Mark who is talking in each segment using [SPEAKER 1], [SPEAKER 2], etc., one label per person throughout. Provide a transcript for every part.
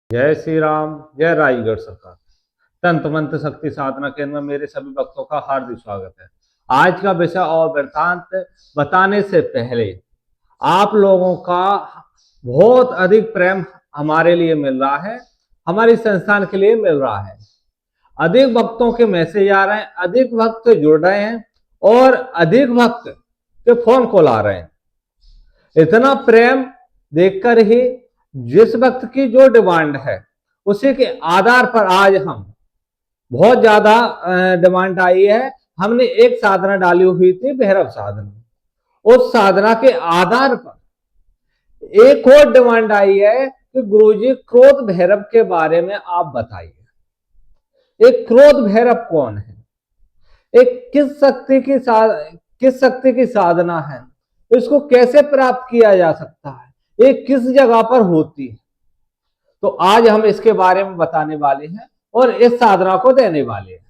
[SPEAKER 1] जय श्री राम। जय रायगढ़ सरकार। तंत्र मंत्र शक्ति साधना केंद्र में मेरे सभी भक्तों का हार्दिक स्वागत है। आज का विषय और वृत्तांत बताने से पहले आप लोगों का बहुत अधिक प्रेम हमारे लिए मिल रहा है, हमारी संस्थान के लिए मिल रहा है। अधिक भक्तों के मैसेज आ रहे हैं, अधिक भक्त जुड़ रहे हैं और अधिक भक्त के फोन कॉल आ रहे हैं। इतना प्रेम देखकर ही जिस वक्त की जो डिमांड है उसी के आधार पर आज हम बहुत ज्यादा डिमांड आई है। हमने एक साधना डाली हुई थी, भैरव साधना। उस साधना के आधार पर एक और डिमांड आई है कि गुरुजी क्रोध भैरव के बारे में आप बताइए। एक क्रोध भैरव कौन है, एक किस शक्ति की साधना है, इसको कैसे प्राप्त किया जा सकता है, ये किस जगह पर होती है। तो आज हम इसके बारे में बताने वाले हैं और इस साधना को देने वाले हैं।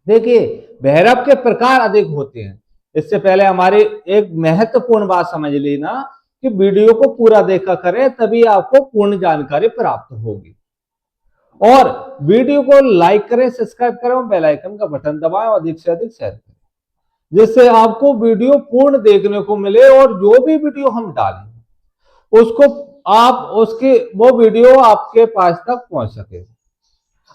[SPEAKER 1] देखिए, भैरव के प्रकार अधिक होते हैं। इससे पहले हमारी एक महत्वपूर्ण बात समझ लेना कि वीडियो को पूरा देखा करें, तभी आपको पूर्ण जानकारी प्राप्त होगी। और वीडियो को लाइक करें, सब्सक्राइब करें और बेल आइकन का बटन दबाएं और अधिक से अधिक शेयर करें, जिससे आपको वीडियो पूर्ण देखने को मिले और जो भी वीडियो हम डालें उसको वो वीडियो आपके पास तक पहुंच सके।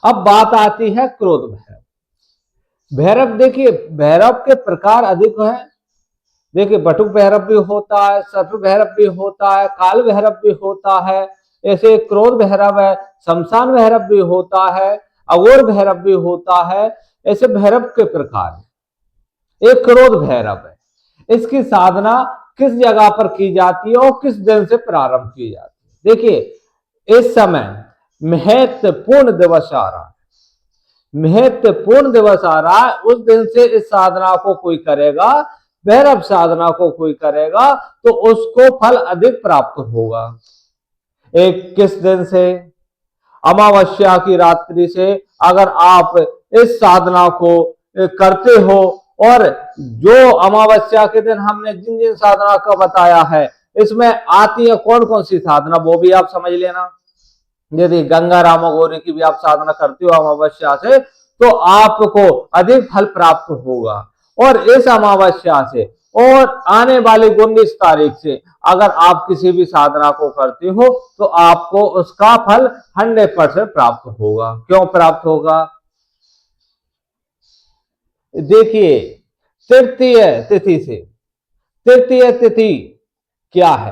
[SPEAKER 1] अब बात आती है क्रोध भैरव। भैरव देखिए, भैरव के प्रकार अधिक है। देखिए, बटुक भैरव भी होता है, सर्प भैरव भी होता है, काल भैरव भी होता है, ऐसे क्रोध भैरव है, शमशान भैरव भी होता है, अघोर भैरव भी होता है। ऐसे भैरव के प्रकार एक क्रोध भैरव है। इसकी साधना किस जगह पर की जाती है और किस दिन से प्रारंभ की जाती है। देखिए, इस समय महत्वपूर्ण दिवस आ रहा है, महत्वपूर्ण दिवस आ रहा है। उस दिन से इस साधना को कोई करेगा, भैरव साधना को कोई करेगा तो उसको फल अधिक प्राप्त होगा। एक किस दिन से? अमावस्या की रात्रि से अगर आप इस साधना को करते हो, और जो अमावस्या के दिन हमने जिन जिन साधना का बताया है इसमें आती है कौन कौन सी साधना, वो भी आप समझ लेना। यदि गंगा राम गौरी की भी आप साधना करते हो अमावस्या से तो आपको अधिक फल प्राप्त होगा। और इस अमावस्या से और आने वाली 19 तारीख से अगर आप किसी भी साधना को करते हो तो आपको उसका फल 100% प्राप्त होगा। क्यों प्राप्त होगा? देखिए, तृतीय तिथि से। तृतीय तिथि क्या है?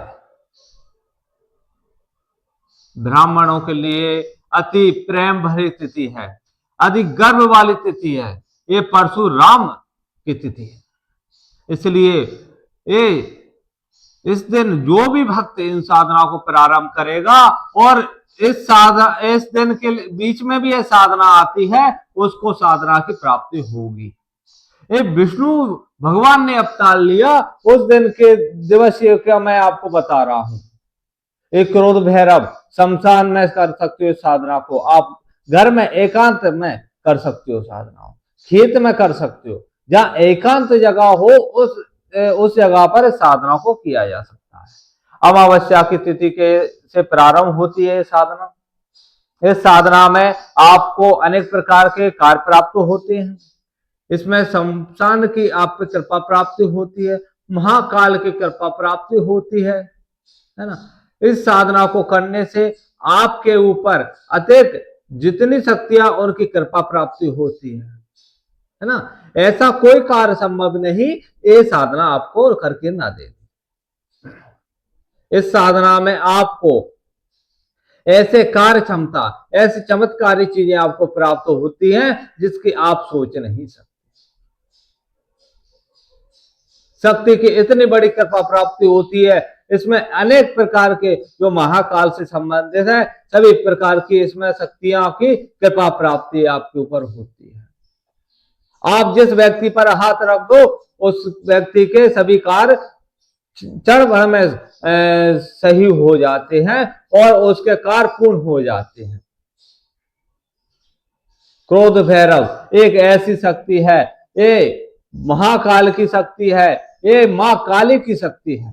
[SPEAKER 1] ब्राह्मणों के लिए अति प्रेम भरी तिथि है, अधिक गर्व वाली तिथि है। ये परशुराम की तिथि है। इसलिए ये इस दिन जो भी भक्त इन साधना को प्रारंभ करेगा और इस दिन के बीच में भी यह साधना आती है, उसको साधना की प्राप्ति होगी। ये विष्णु भगवान ने अवतार लिया उस दिन के दिवस का मैं आपको बता रहा हूं। एक क्रोध भैरव शमशान में कर सकते हो साधना को, आप घर में एकांत में कर सकते हो साधना, खेत में कर सकते हो, जहां एकांत जगह हो उस जगह पर साधना को किया जा सकता है। अमावस्या की तिथि के से प्रारंभ होती है साधना। इस साधना में आपको अनेक प्रकार के कार्य प्राप्त होते हैं। इसमें शमशान की आप पे कृपा प्राप्ति होती है, महाकाल की कृपा प्राप्ति होती है ना। इस साधना को करने से आपके ऊपर अतिरिक्त जितनी शक्तियां उनकी कृपा प्राप्ति होती है ना। ऐसा कोई कार्य संभव नहीं ये साधना आपको करके ना दे। इस साधना में आपको ऐसे कार्य क्षमता, ऐसी चमत्कारी चीजें आपको प्राप्त होती हैं जिसकी आप सोच नहीं सकते। शक्ति की इतनी बड़ी कृपा प्राप्ति होती है। इसमें अनेक प्रकार के जो महाकाल से संबंधित है सभी प्रकार की इसमें शक्तियां की कृपा प्राप्ति आपके ऊपर होती है। आप जिस व्यक्ति पर हाथ रख दो उस व्यक्ति के सभी कार्य क्षण भर में सही हो जाते हैं और उसके कार्य पूर्ण हो जाते हैं। क्रोध भैरव एक ऐसी शक्ति है, ये महाकाल की शक्ति है, ये मां काली की शक्ति है।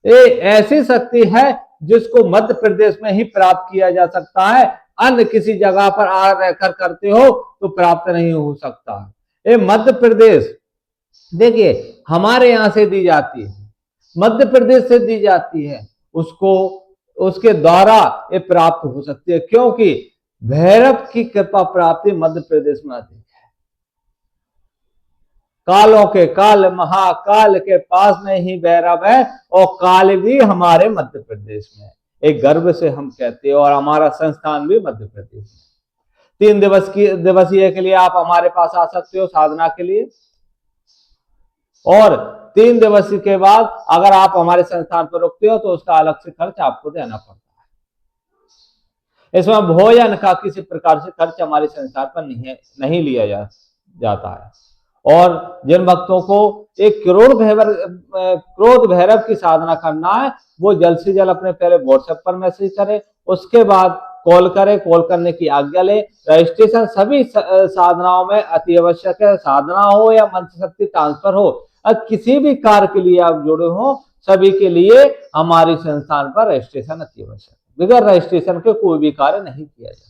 [SPEAKER 1] ये ऐसी शक्ति है जिसको मध्य प्रदेश में ही प्राप्त किया जा सकता है, अन्य किसी जगह पर आ रहकर करते हो तो प्राप्त नहीं हो सकता। ये मध्य प्रदेश देखिए हमारे यहां से दी जाती है, मध्य प्रदेश से दी जाती है, उसको उसके द्वारा ये प्राप्त हो सकती है, क्योंकि भैरव की कृपा प्राप्ति मध्य प्रदेश में अधिक है। कालों के काल महाकाल के पास में ही भैरव है, और काल भी हमारे मध्य प्रदेश में है। एक गर्व से हम कहते हैं, और हमारा संस्थान भी मध्य प्रदेश में। 3 दिवसीय के लिए आप हमारे पास आ सकते हो साधना के लिए, और 3 दिवस के बाद अगर आप हमारे संस्थान पर रुकते हो तो उसका अलग से खर्च आपको देना पड़ता है। इसमें भोजन का किसी प्रकार से खर्च हमारे संस्थान पर नहीं लिया जाता है। और जिन भक्तों को एक क्रोध भैरव की साधना करना है, वो जल्द से जल्द अपने पहले व्हाट्सएप पर मैसेज करे, उसके बाद कॉल करे, कॉल करने की आज्ञा ले। रजिस्ट्रेशन सभी साधनाओं में अति आवश्यक है, साधना हो या मंत्र शक्ति ट्रांसफर हो, किसी भी कार्य के लिए आप जुड़े हो, सभी के लिए हमारी संस्थान पर रजिस्ट्रेशन अति आवश्यक है। बगैर रजिस्ट्रेशन के कोई भी कार्य नहीं किया जा सकता।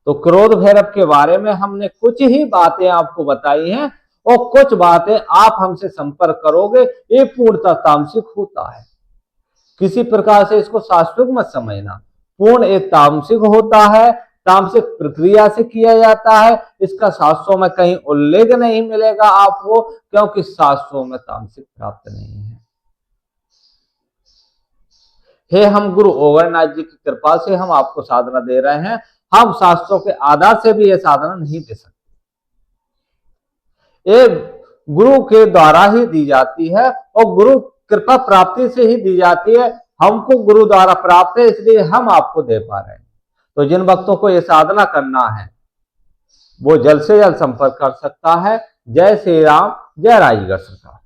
[SPEAKER 1] तो क्रोध भैरव के बारे में हमने कुछ ही बातें आपको बताई हैं, और कुछ बातें आप हमसे संपर्क करोगे, ये पूर्णतः तामसिक होता है। किसी प्रकार से इसको शास्त्रों मत समझना, पूर्ण एक तामसिक होता है, तामसिक प्रक्रिया से किया जाता है। इसका शास्त्रों में कहीं उल्लेख नहीं मिलेगा आपको, क्योंकि शास्त्रों में तामसिक प्राप्त नहीं है। हे हम गुरु ओगरनाथ जी की कृपा से हम आपको साधना दे रहे हैं, हम शास्त्रों के आधार से भी यह साधना नहीं दे सकते। ये गुरु के द्वारा ही दी जाती है, और गुरु कृपा प्राप्ति से ही दी जाती है। हमको गुरु द्वारा प्राप्त है, इसलिए हम आपको दे पा रहे हैं। तो जिन भक्तों को यह साधना करना है वो जल्द से जल्द संपर्क कर सकता है। जय श्री राम, जय राजगढ़ सरकार।